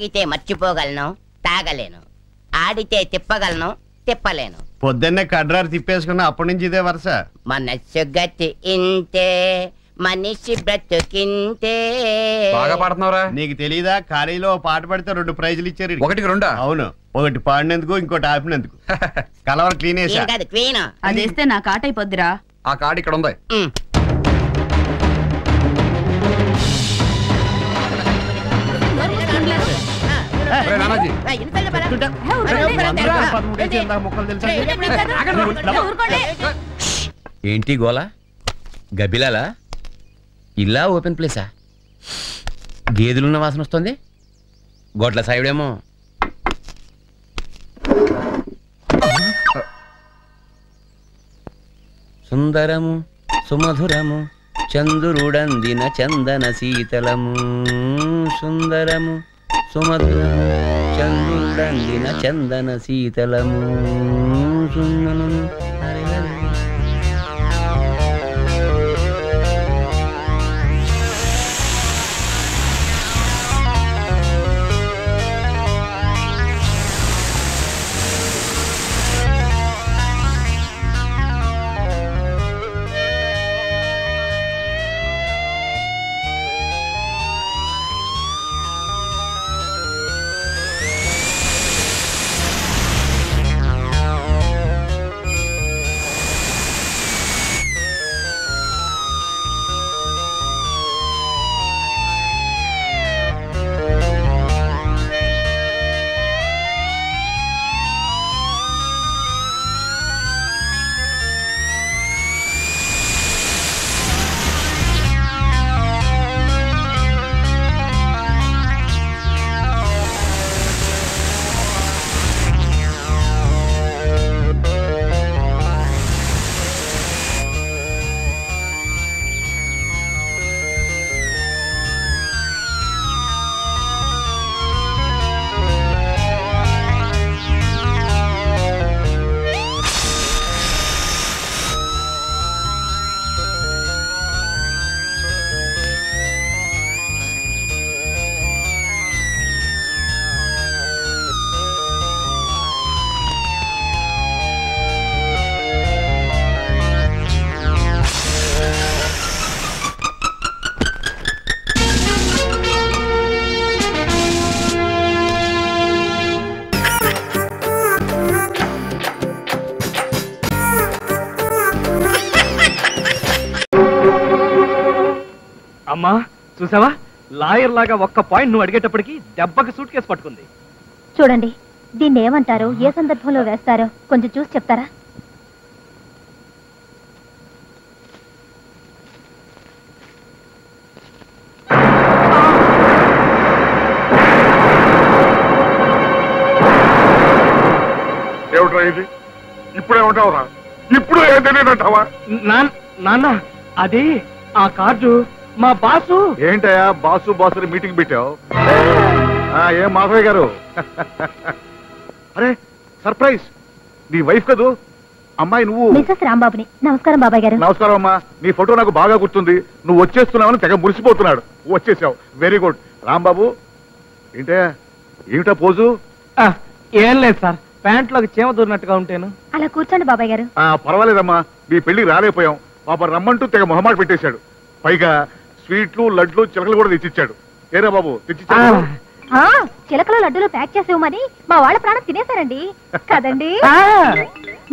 తాగితే మర్చిపోగలను, తాగలేను. ఆడితే తిప్పగలను, తిప్పలేను. పొద్దున్నే కడ్రారు తిప్పేసుకున్నా అప్పటి నుంచి ఇదే వరుస. మనస్సు గతి ఇంతే, మనిషి బ్రతుకింతే. బాగా పాడుతున్నావురా. నీకు తెలీదా, ఖాళీలో పాట పడితే 2 ప్రైజులు ఇచ్చారు. 1కి 2? అవును, ఒకటి పాడినందుకు ఇంకోటి ఆపినందుకు. కలవర క్లీన్ వేసా. క్వీన్ అదేస్తే నా కాట అయిపోద్దిరా. ఆ కార్డు ఇక్కడ ఉంది. ఏంటి గోలా? గబిలాలా? ఇలా ఓపెన్ ప్లేసా? గేదెలున్న వాసన వస్తుంది. గొడ్ల సాయుడేమో. సుందరము సుమధురము చంద్రుడందిన చందన శీతలము. సుందరము సుమధురము చంద్రుడందిన చందన శీతలము. అమ్మా చూసావా, లాయర్ లాగా ఒక్క పాయింట్ నువ్వు అడిగేటప్పటికి దెబ్బకి సూట్ కేసు పట్టుకుంది. చూడండి, దీన్ని ఏమంటారో, ఏ సందర్భంలో వేస్తారో కొంచెం చూసి చెప్తారా? ఏమిట్రా ఇది? ఇప్పుడేమంటావురా? ఇప్పుడు ఏం తెలియదంటావా? నాన్న, అది ఆ కార్డు మా బాసు. ఏంటయ్యా బాసు బాసుని మీటింగ్ పెట్టావు? ఏం మాధవయ్య గారు? అరే సర్ప్రైజ్, నీ వైఫ్ కదూ అమ్మాయి? నువ్వు? మిసెస్ రాంబాబుని. నమస్కారం బాబాయ్ గారు. నమస్కారం అమ్మా. నీ ఫోటో నాకు బాగా గుర్తుంది. నువ్వు వచ్చేస్తున్నావని తెగ మురిసిపోతున్నాడు. వచ్చేసావు, వెరీ గుడ్. రాంబాబు ఏంటయ్యా, ఏమిటా పోజు? ఏం లేదు సార్, ప్యాంట్లోకి చీమ దూరినట్టుగా ఉంటాను. అలా కూర్చోండి బాబాయ్ గారు. పర్వాలేదమ్మా, నీ పెళ్లికి రాలేకపోయాం. పాప రమ్మంటూ తెగ మొహమాట పెట్టేశాడు. పైగా స్వీట్లు లడ్లు చిలకలు కూడా తెచ్చిచ్చాడు. ఏరా బాబు తెచ్చిచ్చాడు? చిలకల లడ్డూలు ప్యాక్ చేసేవమని మా వాళ్ళ ప్రాణం తినేశారండి కదండి.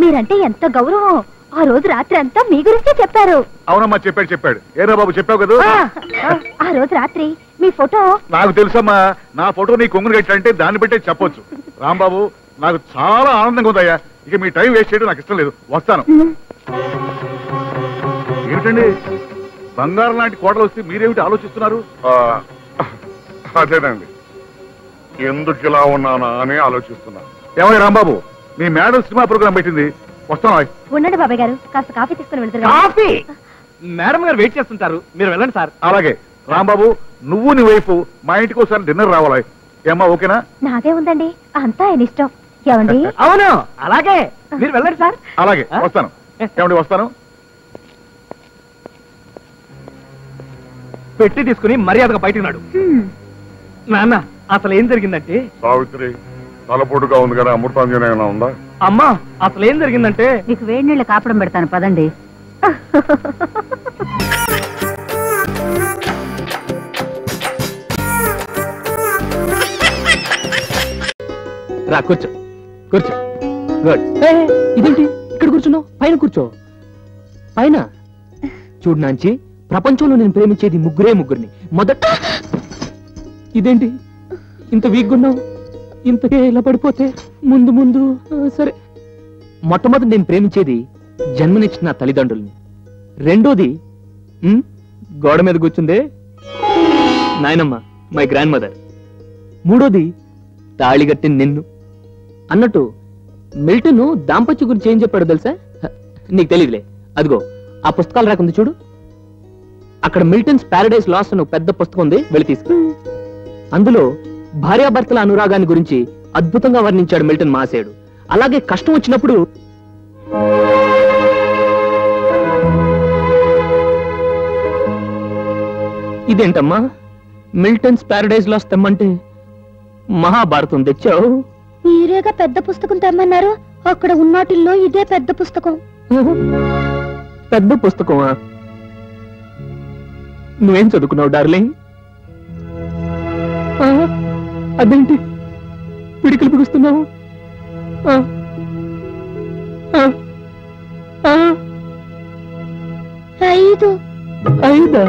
మీరంటే ఎంత గౌరవం. ఆ రోజు రాత్రి అంతా మీ గురించే చెప్పారు. అవునమ్మా, చెప్పాడు. ఏరా బాబు చెప్పావు కదా. ఆ రోజు రాత్రి మీ ఫోటో నాకు తెలుసమ్మా. నా ఫోటో నీ కొంగురు కట్టాలంటే దాన్ని బట్టే చెప్పొచ్చు. రాంబాబు, నాకు చాలా ఆనందంగా ఉందయ్యా. ఇక మీ టైం వేస్ట్ చేయడం నాకు ఇష్టం లేదు. వస్తాను. ఏమిటండి, బంగారం లాంటి కోటలు వస్తే మీరేమిటి ఆలోచిస్తున్నారు? అదేనండి, ఎందుకు ఇలా ఉన్నానా అని ఆలోచిస్తున్నాను. ఏమయ్య రాంబాబు, మీ మేడం సినిమా ప్రోగ్రాం పెట్టింది, వస్తాను. ఉండండి బాబాయ్ గారు, కాస్త కాఫీ తీసుకుని వెళ్తారు. కాఫీ? మేడం గారు వెయిట్ చేస్తుంటారు, మీరు వెళ్ళండి సార్. అలాగే. రాంబాబు, నువ్వు నీ వైపు మా ఇంటికి ఒకసారి డిన్నర్ రావాలి. ఏమ్మా, ఓకేనా? నాదే ఉందండి, అంతా ఆయన ఇష్టం. ఏమండి? అవును, అలాగే. మీరు వెళ్ళండి సార్. అలాగే, వస్తాను. ఏమండి, వస్తాను. పెట్టి తీసుకుని మర్యాదగా బయటికి నాడు. నాన్న, అసలు ఏం జరిగిందంటే సావిత్రి తలపోటుగా ఉంది కదా అమృతాంజనేయన ఉందా? అమ్మా అసలు ఏం జరిగిందంటే మీకు వేడి నీళ్ళు కాపడం పెడతాను పదండి. రా కూర్చో కూర్చో. గుడ్. ఇదేంటి ఇక్కడ కూర్చున్నావు? పైన కూర్చో. పైన చూడు నాంచి, ప్రపంచంలో నేను ప్రేమించేది ముగ్గురిని. మొదట ఇదేంటి ఇంత వీక్ ఉన్నావు? ఇంతకే ఇలా పడిపోతే ముందు ముందు సరే. మొట్టమొదటి నేను ప్రేమించేది జన్మనిచ్చిన నా తల్లిదండ్రుల్ని. రెండోది గోడ మీద కూర్చుందే నాయనమ్మ, మై గ్రాండ్ మదర్. మూడోది తాళిగట్టిన నిన్ను. అన్నట్టు మిల్టన్ దాంపత్య గురించి ఏం చెప్పాడు తెలుసా? నీకు తెలియదులే. అదిగో ఆ పుస్తకాలు రాకుంది చూడు, అక్కడ మిల్టన్స్ ప్యారడైజ్ లాస్ట్ అని పెద్ద పుస్తకం ఉంది, వెళ్ళి తీసుకు. అందులో భార్యాభర్తల అనురాగాన్ని గురించి అద్భుతంగా వర్ణించాడు మిల్టన్ మహాశయుడు. అలాగే కష్టం వచ్చినప్పుడు ఇదేంటమ్మా మిల్టన్స్ ప్యారడైజ్ లాస్ట్ తెమ్మంటే మహాభారతం తెచ్చావు? మీరేగా పెద్ద పుస్తకం తెమ్మన్నారు, అక్కడ ఉన్నాటిల్లో ఇదే పెద్ద పుస్తకం. పెద్ద పుస్తకమా? నువ్వేం చదువుకున్నావు డార్లింగ్? అదేంటి పిడికిలు పిడుస్తున్నావు? 5. 5?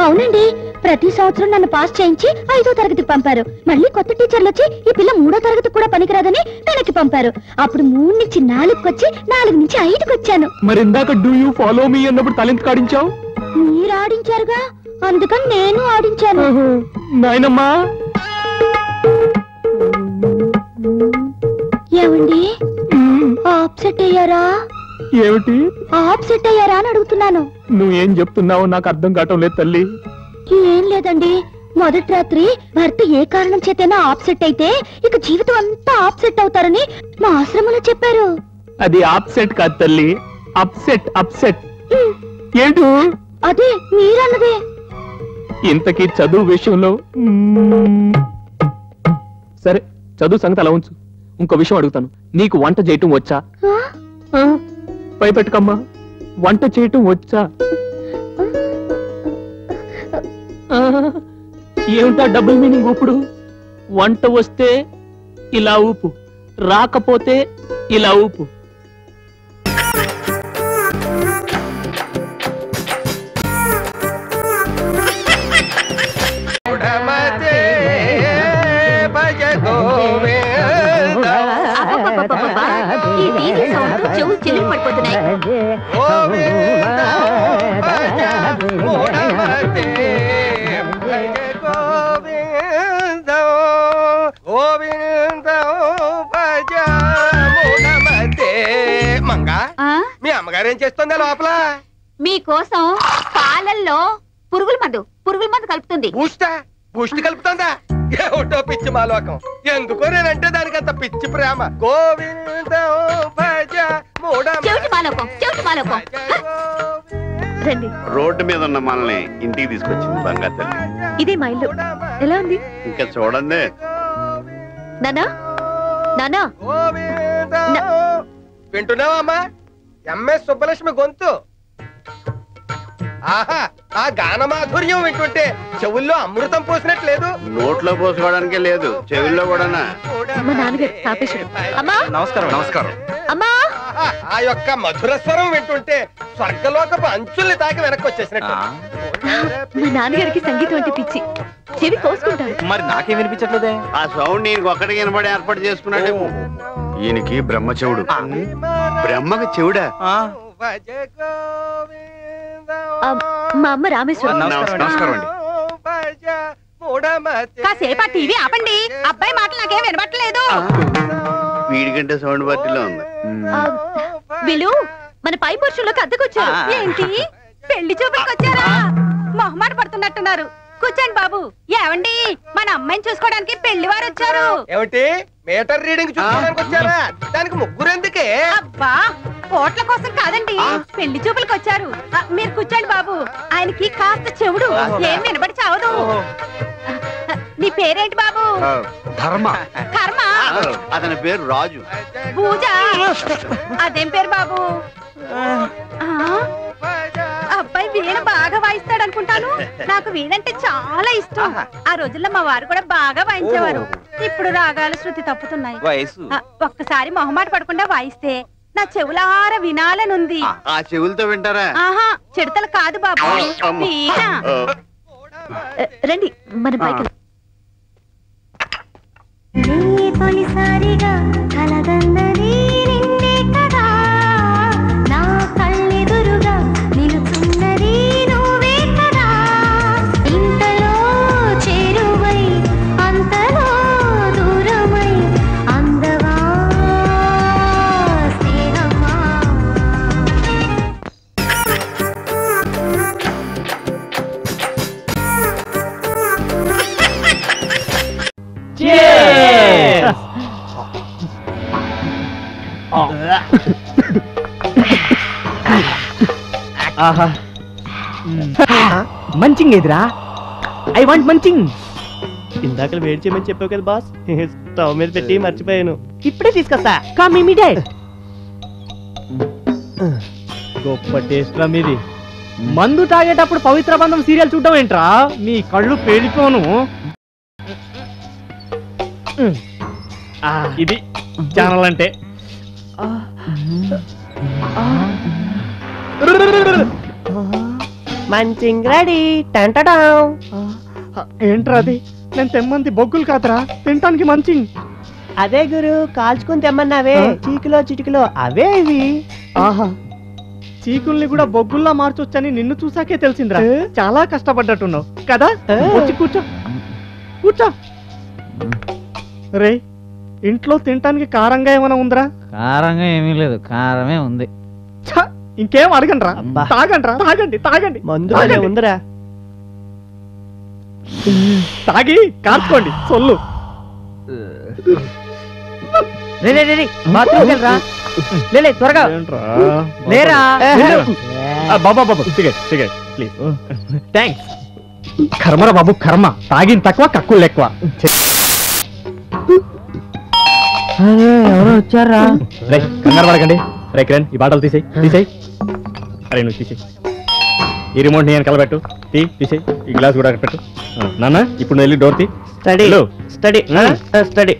అవునండి, ప్రతి సంవత్సరం నన్ను పాస్ చేయించి 5వ తరగతికి పంపారు. మళ్ళీ కొత్త టీచర్లు వచ్చి ఈ పిల్ల 3వ తరగతికి కూడా పనికిరాదని వెనక్కి పంపారు. అప్పుడు 3 నుంచి 4కి వచ్చి 4 నుంచి 5కి వచ్చాను. మరి ఇందాక డూ యూ ఫాలో మీ అన్నప్పుడు తలెందుకు ఆడించావు? మీరు ఆడించారుగా, అందుకని నేను ఆడించాను. నాయనమ్మా, ఏమండి ఆప్సెట్ అయ్యారా? ఏమిటి ఆప్సెట్ అయ్యారా అని అడుగుతున్నాను. నువ్వేం చెప్తున్నావో నాకు అర్థం కావటం లేదు తల్లి. ఏం లేదండి, మొదటి రాత్రి భర్త ఏ కారణం చేతైనా ఆప్సెట్ అయితే ఇక జీవితం అంతా ఆప్సెట్ అవుతారని మా ఆశ్రమంలో చెప్పారు. అది ఆప్సెట్ కాదు తల్లి, అప్సెట్. అప్సెట్ ఏంటి? అదే మీరన్నదే. ఇంతకీ చదువు విషయంలో సరే, చదువు సంగతి అలా ఉంచు. ఇంకో విషయం అడుగుతాను, నీకు వంట చేయటం వచ్చా? భయపెట్టకమ్మా, వంట చేయటం వచ్చా? ఏమిటా డబుల్ మీనింగ్ ఊపుడు? వంట వస్తే ఇలా ఊపు, రాకపోతే ఇలా ఊపు. చెవులు చెల్లి పడిపోతున్నాయి. మంగా, మీ అమ్మగారు ఏం చేస్తుందా లోపల? మీకోసం పాలల్లో పురుగుల మందు కలుపుతుంది. పుష్టి కలుపుతుందా? ఏమిటో పిచ్చి మాలోకం. ఎందుకో నేనంటే దానికి అంత పిచ్చి ప్రేమ. గోవిందం భజ రండి. రోడ్డు మీద ఉన్న మనల్ని ఇంటికి తీసుకొచ్చింది బంగారు తల్లి. ఇదే మా ఇల్లు. ఎలా ఉంది? ఇంకా చూడండి. నానా నానా, వింటున్నావా అమ్మా? ఎంఎస్ సుబ్బలక్ష్మి గొంతు. ఆహా, ఆ గాన మాధుర్యం వింటుంటే చెవుల్లో అమృతం పోసినట్లేదు. నోట్లో పోసుకోవడానికే లేదు, చెవుల్లో కూడానా? మా నాన్నగారు తాపేశ్వరం. అమ్మా నమస్కారం. నమస్కారం. అమ్మా, ఆ యొక్క మధుర స్వరం వింటుంటే స్వర్గలోకపు అంచుల్ని తాకి వెనక్కి వచ్చేసినట్టు. మా నాన్నగారికి సంగీతం అంటే పిచ్చి, చెవి కోసుకుంటారు. మరి నాకేం వినిపించట్లేదే? ఆ సౌండ్ ఈయనకి ఒక్కడికి వినబడి ఏర్పాటు చేసుకున్నాడేమో. ఈయనకి బ్రహ్మ చెవుడు. బ్రహ్మకి చెవుడా? మా అమ్మ రామేశ్వరం. నమస్కారం అండి. కాసేపు ఆ టీవీ ఆపండి, అబ్బాయి మాటలు నాకేం వినబట్టలేదు. వీడికంటే సౌండ్ పార్టీలో ఉంది. వీళ్ళు మన పై పురుషుల్లోకి అద్దెకొచ్చారు. ఏంటి, పెళ్లి చూపులకు వచ్చారా? మొహమాట పడుతున్నట్టున్నారు. కూర్చోండి బాబు. ఏమండి, మన అమ్మాయిని చూసుకోవడానికి పెళ్లి వారు వచ్చారు. ఏమిటి, మీటర్ రీడింగ్ చూసుకోవడానికి వచ్చారా? దానికి ముగ్గురు ఎందుకే? అబ్బా, కోట్ల కోసం కాదండి, పెళ్లి చూపులకు వచ్చారు. మీరు కూర్చోండి బాబు. ఆయనకి కాస్త చెవుడు, ఏం వినబడి చావదు. నీ పేరేంటి బాబు? ధర్మ. కర్మ. అతని పేరు రాజు. పూజ. అదేం పేరు బాబు? అబ్బాయి వీణ బాగా వాయిస్తాడు అనుకుంటాను. నాకు వీణంటే చాలా ఇష్టం. ఆ రోజుల్లో మా వారు కూడా బాగా వాయించేవారు. ఇప్పుడు రాగాలు శృతి తప్పుతున్నాయి. ఒక్కసారి మొహమాట పడకుండా వాయిస్తే నా చెవులారా వినాలనుంది. ఆ చెవులతో వింటారా? ఆహా, చిడతలు కాదు బాబు, వీణ. రండి మన బైక్. తొలిసారిగా కలగన్నది నిన్నే కదా, నా కళ్ళెదురుగా నిలుచున్నది నువ్వే కదా. ఇంతలో చేరువై అంతలో దూరమై అందవా స్నేహమా. మంచింగ్ ఏదిరా? I want munching. ఇందాక వేడి చేయమని చెప్పావు కదా బాస్, స్టవ్ మీద పెట్టి మర్చిపోయాను. ఇప్పుడే తీసుకొస్తా. Come immediate. గొప్ప టేస్ట్ రా మీది. మందు తాగేటప్పుడు పవిత్ర బంధం సీరియల్ చూడటం ఏంట్రా? మీ కళ్ళు పేలిపోను. ఇది ఛానల్ అంటే. Munching ready. ఏంట్రా అది? నేను తెమ్మంది బొగ్గులు కాదురా, తినటానికి మంచింగ్. అదే గురు, కాల్చుకుని తెమ్మన్నావే చీకులో చిటికలో అవే ఇవి. ఆహా, చీకుల్ని కూడా బొగ్గుల్లా మార్చొచ్చని నిన్ను చూసాకే తెలిసిందిరా. చాలా కష్టపడ్డట్టున్నావు కదా. వచ్చి కూర్చో కూర్చో. రే, ఇంట్లో తినటానికి కారంగా ఏమైనా ఉందిరా? కారంగా ఏమీ లేదు, కారమే ఉంది. ఇంకేం అడగండిరా. తాగండిరా, తాగండి తాగండి. మందు ఉందిరా, తాగి కార్చుకోండి సొల్లు. లే త్వరగా లేరా. బాబా బాబు సిగరెట్ సిగరెట్ ప్లీజ్. థ్యాంక్స్. కర్మరా బాబు కర్మ. తాగిన తక్కువ కక్కులు ఎక్కువ. ఎవరు వచ్చారా? రే కంగారు పడకండి. రే కిరణ్, ఈ బాటలు తీసేయి తీసేయి. అరే నువ్వు తీసేయి. ఈ రిమోట్ నేను కలబెట్టు. తీసేయి. ఈ గ్లాస్ కూడా పెట్టు. నాన్న ఇప్పుడు నువ్వు వెళ్ళి డోర్ తీ. Study study study.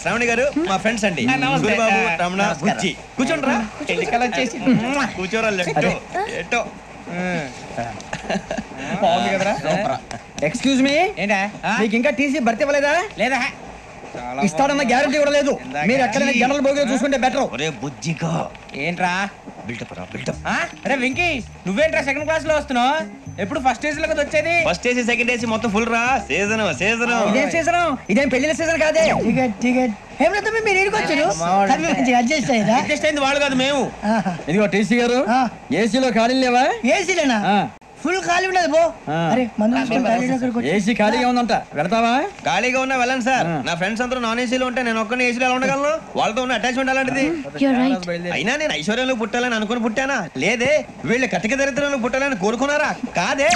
శ్రావణి గారు మా ఫ్రెండ్స్ అండి. గురుబాబు, రమణ, బుజ్జి. కూర్చోండి రా. కూర్చోరా. ఎట్టో ఎక్స్క్యూజ్ మీ, మీకు ఇంకా టీసీ భర్తీ ఇవ్వలేదా? లేదా, ఇస్తాడన్న గ్యారంటీ కూడా లేదు. మీరు ఎక్కడైనా జనరల్ బోగిలో చూసుకుంటే బెటర్. ఒరే బుజ్జిగా, ఏంట్రా బిల్డప్ రా బిల్డప్. అరే వెంకీ, నువ్వేంట్రా సెకండ్ క్లాస్ లో వస్తున్నావు? ఎప్పుడు ఫస్ట్ ఏసీ లో వచ్చేది? ఫస్ట్ ఏసీ సెకండ్ ఏసీ మొత్తం ఫుల్ రా. Season season. ఇదేం సీజన్? ఇదేం పెళ్లిన సీజన్ కాదే. టికెట్ టికెట్ ఏమిటో మీరు ఇడికి వచ్చారు. అడ్జస్ట్ అయ్యిందా? అడ్జస్ట్ అయింది వాళ్ళు కాదు, మేము. ఇదిగో టీసీ గారు, ఏసీలో ఖాళీ లేవా? ఏసీలేనా? ఫుల్ ఖాళీ ఉండదు బో. అరే ఏసీ ఖాళీగా ఉందంట, వెళ్తావా? ఖాళీగా ఉన్నా వెళ్ళండి సార్. నా ఫ్రెండ్స్ అందరూ నాన్ ఏసీలో ఉంటే నేను ఒక్కనే ఏసీలో ఎలా ఉండగలను? వాళ్ళతో ఉన్న అటాచ్మెంట్ అలాంటిది. అయినా నేను ఐశ్వర్యంలో పుట్టాలని అనుకుని పుట్టానా? లేదే. వీళ్ళు కటిక దరిద్రంలో పుట్టాలని కోరుకున్నారా? కాదే.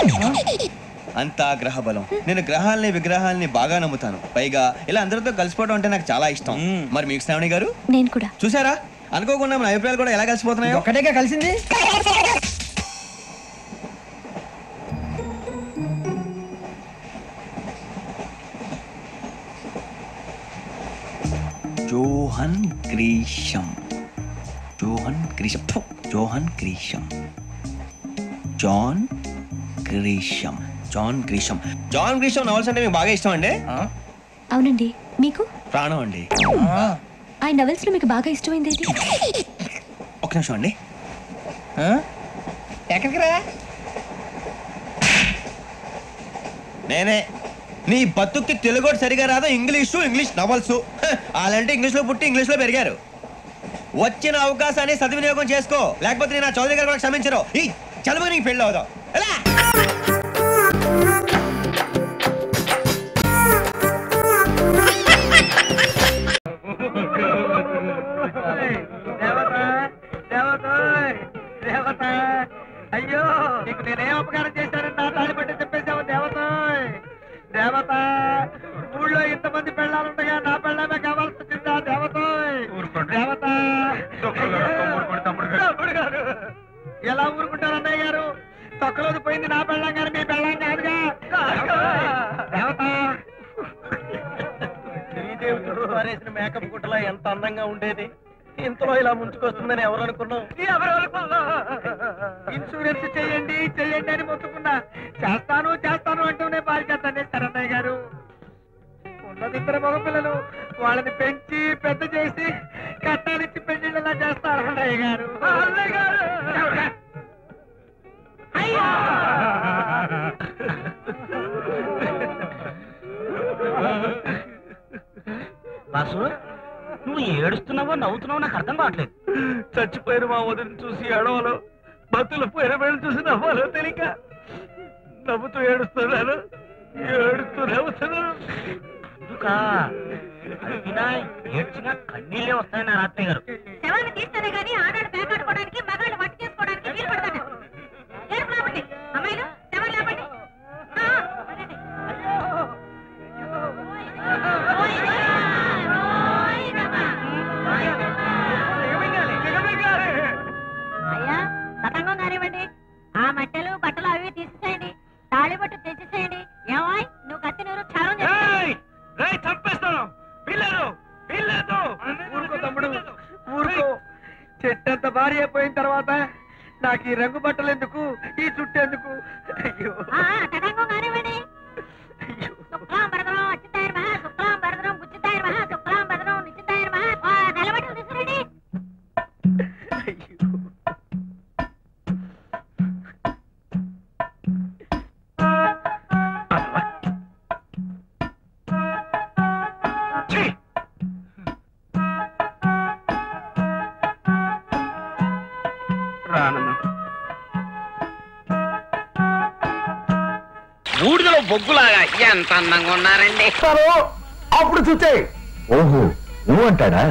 అంతా గ్రహ బలం. నేను గ్రహాలని విగ్రహాలని బాగా నమ్ముతాను. పైగా ఇలా అందరితో కలిసిపోవడం అంటే నాకు చాలా ఇష్టం. మరి మీకు శ్రావణి గారు? నేను కూడా. చూసారా, అనుకోకుండా మన అభిప్రాయాలు కూడా ఎలా కలిసిపోతున్నాయి. ఒక్కటేగా కలిసింది. John Grisham. John Grisham. John Grisham. John Grisham. John Grisham. John Grisham novels అంటే మీకు బాగా ఇష్టం అండి? అవునండి. మీకు? ప్రాణం అండి. ఆ నవల్స్ లో మీకు బాగా ఇష్టమైంది ఏది? ఒక నిమిషం అండి. ఎక్కడికి రా? నేనే. నీ బతుక్కి తెలుగు సరిగా రాదు, ఇంగ్లీష్ నవల్స్. అలాంటి ఇంగ్లీష్ లో పుట్టి ఇంగ్లీష్ లో పెరిగారు. వచ్చిన అవకాశాన్ని సద్వినియోగం చేసుకో, లేకపోతే నేను చౌదరి గారు కూడా క్షమించరు. ఈ చదువు నీకు పెళ్ళి అవుదాం. పారేసిన మేకప్ గుట్టలా ఎంత అందంగా ఉండేది. ఇంతలో ఇలా ముంచుకొస్తుందని ఎవరు అనుకున్నాం? ఇన్సూరెన్స్ చెయ్యండి చెయ్యండి అని మొత్తుకున్నా. చేస్తాను చేస్తాను అంటూనే పాలు చేస్తానే శరణయ్య గారు. ఉన్నది 2 మగపిల్లలు. వాళ్ళని పెంచి పెద్ద చేసి కట్టాలిచ్చి పెళ్లిళ్ళలా చేస్తారు అన్నయ్య గారు. బాసు, నువ్వు ఏడుస్తున్నావో నవ్వుతున్నావో నాకు అర్థం కావట్లేదు. చచ్చిపోయిన మా వదిని చూసి ఏడవలో, బతులు పోయిన వేళ చూసి నవ్వాలో తెలియక నవ్వుతూ ఏడుస్తున్నాను, ఏడుస్తూ నవ్వుతున్నాను. అందుకా అడిగినా ఏడ్చినా కన్నీళ్ళే వస్తాయని నా ఆత్మయ్య గారు. శవాన్ని తీస్తేనే కానీ ఆడాడు పేకాడుకోవడానికి మగాళ్ళు వంట చేసుకోవడానికి వీలు పడతాను. అమ్మాయిలు శవాన్ని లేపండి. అయ్యా తతంగం కానివ్వండి. ఆ మట్టెలు బట్టలు అవి తీసేసేయండి. తాళి బట్టు తెచ్చేసేయండి. ఏమాయ్ నువ్వు కత్తి నూరు క్షారం చంపేస్తాను. ఊరుకో తమ్ముడు, ఊరుకో. చెట్టంత భారీ అయిపోయిన తర్వాత నాకు ఈ రంగు బట్టలు ఎందుకు, ఈ చుట్టూ ఎందుకు? అయ్యో తతంగం కానివ్వండి. శుక్లాం భరద్రం అచ్యుతాయర్ మహా, శుక్లాం భరద్రం బుచ్చితాయర్ మహా, శుక్లాం భరద్రం నిశ్చితాయర్ మహా. తెల్లబట్టలు తీసుకురండి. బూడిదలో బొగ్గులాగా ఎంత అందంగా ఉన్నారండి. అప్పుడు చూచే. ఓహో నువ్వు అంటాడా?